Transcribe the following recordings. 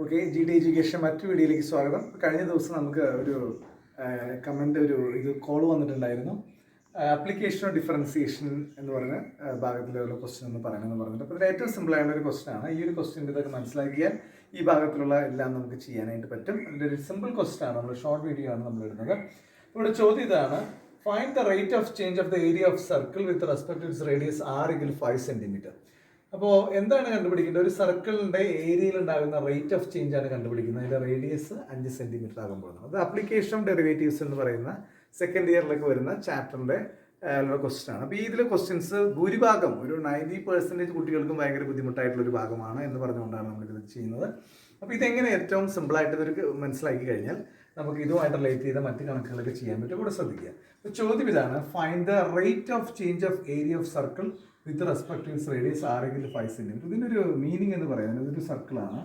Okay, G T education മറ്റു വീഡിയോയിലേക്ക് സ്വാഗതം. കഴിഞ്ഞ ദിവസം നമുക്ക് ഒരു കോൾ വന്നിട്ടുണ്ടായിരുന്നു. ആപ്ലിക്കേഷൻ ഓഫ് ഡിഫറൻസിയേഷൻ എന്ന് പറയുന്ന ഭാഗത്തിലുള്ള ക്വസ്റ്റ്യൻ എന്ന് പറയണമെന്ന് പറഞ്ഞിട്ട്, അപ്പോൾ ഇതിൽ ഏറ്റവും സിമ്പിളായുള്ള ഒരു ക്വസ്റ്റ്യൻ ആണ്. ഈ ഒരു ക്വസ്റ്റ്യൻ്റെ ഇതൊക്കെ മനസ്സിലാക്കിയാൽ ഈ ഭാഗത്തിലുള്ള എല്ലാം നമുക്ക് ചെയ്യാനായിട്ട് പറ്റും. അതിൻ്റെ ഒരു സിമ്പിൾ ക്വസ്റ്റ്യൻ ആണ്, നമ്മൾ ഷോർട്ട് വീഡിയോ ആണ് നമ്മൾ ഇടുന്നത്. ഇവിടെ ചോദ്യം ഇതാണ്: find the rate of change of the area of circle with respect to its radius r = 5 centimetre. അപ്പോൾ എന്താണ് കണ്ടുപിടിക്കേണ്ടത്? ഒരു സർക്കിളിൻ്റെ ഏരിയയിൽ ഉണ്ടാകുന്ന റേറ്റ് ഓഫ് ചേഞ്ച് ആണ് കണ്ടുപിടിക്കുന്നത്. അതിൻ്റെ റേഡിയസ് 5 സെന്റിമീറ്റർ ആകുമ്പോഴാണ്. അത് ആപ്ലിക്കേഷൻ ഓഫ് ഡെറിവേറ്റീവ്സ് എന്ന് പറയുന്ന സെക്കൻഡ് ഇയറിലേക്ക് വരുന്ന ചാപ്റ്ററിൻ്റെ ക്വസ്റ്റ്യൻ ആണ്. അപ്പോൾ ഈ ഇതിലെ ക്വസ്റ്റ്യൻസ് ഭൂരിഭാഗം ഒരു 90% കുട്ടികൾക്കും ഭയങ്കര ബുദ്ധിമുട്ടായിട്ടുള്ളൊരു ഭാഗമാണ് എന്ന് പറഞ്ഞുകൊണ്ടാണ് നമ്മളിത് ചെയ്യുന്നത്. അപ്പോൾ ഇതെങ്ങനെ ഏറ്റവും സിമ്പിളായിട്ട് ഇതൊരു മനസ്സിലാക്കി കഴിഞ്ഞാൽ നമുക്ക് ഇതുമായിട്ട് റിലേറ്റ് ചെയ്ത മറ്റ് കണക്കുകളൊക്കെ ചെയ്യാൻ പറ്റും. കൂടെ ശ്രദ്ധിക്കുക. അപ്പോൾ ചോദ്യം ഇതാണ്: find the rate of change of area of circle with respect to its radius r = 5 centimetre. ഇതിനൊരു മീനിങ് എന്ന് പറയുന്നത്, ഇതൊരു സർക്കിളാണ്.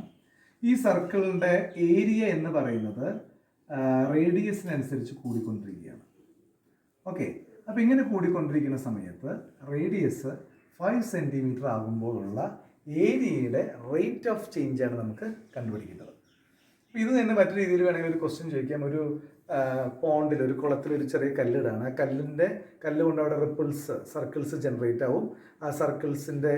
ഈ സർക്കിളിൻ്റെ ഏരിയ എന്ന് പറയുന്നത് റേഡിയസിനനുസരിച്ച് കൂടിക്കൊണ്ടിരിക്കുകയാണ്. ഓക്കെ, അപ്പോൾ ഇങ്ങനെ കൂടിക്കൊണ്ടിരിക്കുന്ന സമയത്ത് റേഡിയസ് 5 സെന്റിമീറ്റർ ആകുമ്പോഴുള്ള ഏരിയയുടെ റേറ്റ് ഓഫ് ചേഞ്ചാണ് നമുക്ക് കണ്ടുപിടിക്കേണ്ടത്. അപ്പോൾ ഇത് തന്നെ മറ്റു രീതിയിൽ വേണമെങ്കിൽ ഒരു ക്വസ്റ്റ്യൻ ചോദിക്കാം. ഒരു പോണ്ടിൽ, ഒരു കുളത്തിൽ ഒരു ചെറിയ കല്ലിടാണ്. ആ കല്ല് കൊണ്ട് അവിടെ റിപ്പിൾസ്, സർക്കിൾസ് ജനറേറ്റ് ആവും. ആ സർക്കിൾസിൻ്റെ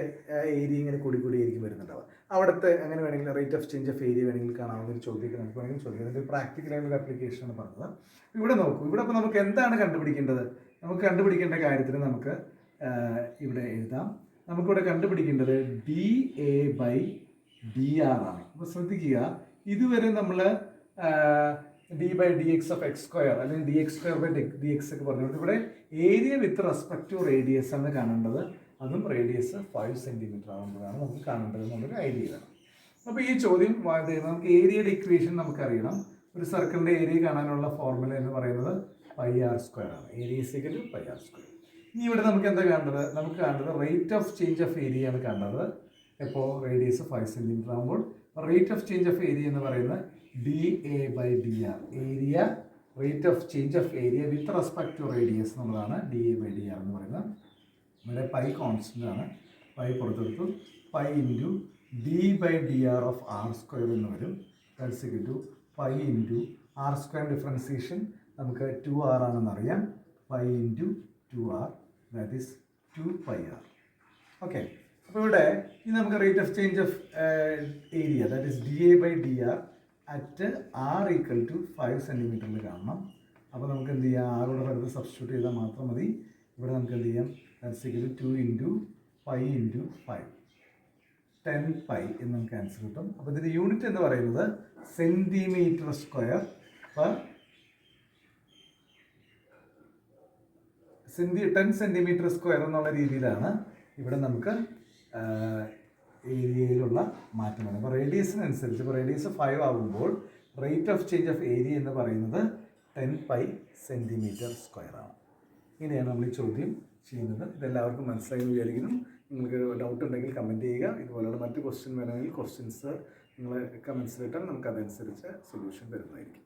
ഏരിയ ഇങ്ങനെ കൂടിയിരിക്കും വരുന്നുണ്ടാവുക. അവിടുത്തെ അങ്ങനെ വേണമെങ്കിൽ rate of change of area വേണമെങ്കിൽ കാണാവുന്ന ഒരു ചോദ്യമൊക്കെ നമുക്ക് വേണമെങ്കിൽ ചോദിക്കാം. അതിൻ്റെ പ്രാക്ടിക്കലായിട്ടുള്ള ആപ്ലിക്കേഷനാണ് പറഞ്ഞത്. ഇവിടെ നോക്കൂ. ഇവിടെ അപ്പോൾ നമുക്ക് എന്താണ് കണ്ടുപിടിക്കേണ്ടത്? നമുക്ക് കണ്ടുപിടിക്കേണ്ട കാര്യത്തിന് നമുക്ക് ഇവിടെ എഴുതാം. നമുക്കിവിടെ കണ്ടുപിടിക്കേണ്ടത് dA/dr ആണ്. അപ്പോൾ ശ്രദ്ധിക്കുക, ഇതുവരെ നമ്മൾ d/dx of x² അല്ലെങ്കിൽ dx² ഒക്കെ പറഞ്ഞുകൊണ്ട് ഇവിടെ area with respect to radius ആണ് കാണേണ്ടത്. അതും റേഡിയസ് 5 സെന്റിമീറ്റർ ആകുമ്പോഴാണ് നമുക്ക് കാണേണ്ടത് എന്നുള്ളൊരു ഐഡിയ വേണം. അപ്പോൾ ഈ ചോദ്യം നമുക്ക് ഏരിയയുടെ ഇക്വേഷൻ നമുക്കറിയണം. ഒരു സർക്കിളിൻ്റെ ഏരിയ കാണാനുള്ള ഫോർമുല എന്ന് പറയുന്നത് πr² ആണ്. Area = πr². ഇനി ഇവിടെ നമുക്ക് എന്താ കാണേണ്ടത്? നമുക്ക് കാണേണ്ടത് rate of change of area ആണ് കാണേണ്ടത്. ഇപ്പോൾ റേഡിയസ് 5 സെന്റിമീറ്റർ ആകുമ്പോൾ rate of change of area എന്ന് പറയുന്നത് dA/dr. Area rate of change of area with respect to radius എന്നുള്ളതാണ് dA/dr എന്ന് പറയുന്നത്. ഇവിടെ പൈ കോൺസ്റ്റൻ്റ് ആണ്. പൈ പുറത്തെടുത്തു. π × d/dr of r² എന്ന് വരും. That's equal to π × r² differentiation നമുക്ക് 2r ആണെന്നറിയാം. π × 2r, that is 2πr. Okay, അപ്പോൾ ഇവിടെ ഇനി നമുക്ക് rate of change of area, that is dA/dr at r = 5 സെന്റിമീറ്ററിൽ കാണണം. അപ്പോൾ നമുക്ക് എന്ത് ചെയ്യാം? ആറോടെ വെറുതെ സബ്സ്റ്റിറ്റ്യൂട്ട് ചെയ്താൽ മാത്രം മതി. ഇവിടെ നമുക്ക് എന്ത് ചെയ്യാം? ദാറ്റ്സ് ഈക്വൽ ടു 2 × π × 5, 10π എന്ന് നമുക്ക് ആൻസർ കിട്ടും. അപ്പോൾ ഇതിൻ്റെ യൂണിറ്റ് എന്ന് പറയുന്നത് centimetre square per 10 centimetre square എന്നുള്ള രീതിയിലാണ് ഇവിടെ നമുക്ക് ഏരിയയിലുള്ള മാറ്റം വരുന്നത്. അപ്പോൾ റേഡിയസിനനുസരിച്ച്, ഇപ്പോൾ റേഡിയസ് 5 ആകുമ്പോൾ rate of change of area എന്ന് പറയുന്നത് 10π സെന്റിമീറ്റർ സ്ക്വയർ ആണ്. ഇങ്ങനെയാണ് നമ്മൾ ഈ ചോദ്യം ചെയ്യുന്നത്. ഇതെല്ലാവർക്കും മനസ്സിലായി വിചാരിക്കുന്നു. നിങ്ങൾക്ക് ഡൗട്ട് ഉണ്ടെങ്കിൽ കമൻറ്റ് ചെയ്യുക. ഇതുപോലെയുള്ള മറ്റ് ക്വസ്റ്റ്യൻ വേണമെങ്കിൽ ക്വസ്റ്റ്യൻസ് നിങ്ങൾ കമൻസിലിട്ടാൽ നമുക്ക് അതനുസരിച്ച് സൊല്യൂഷൻ തരുന്നതായിരിക്കും.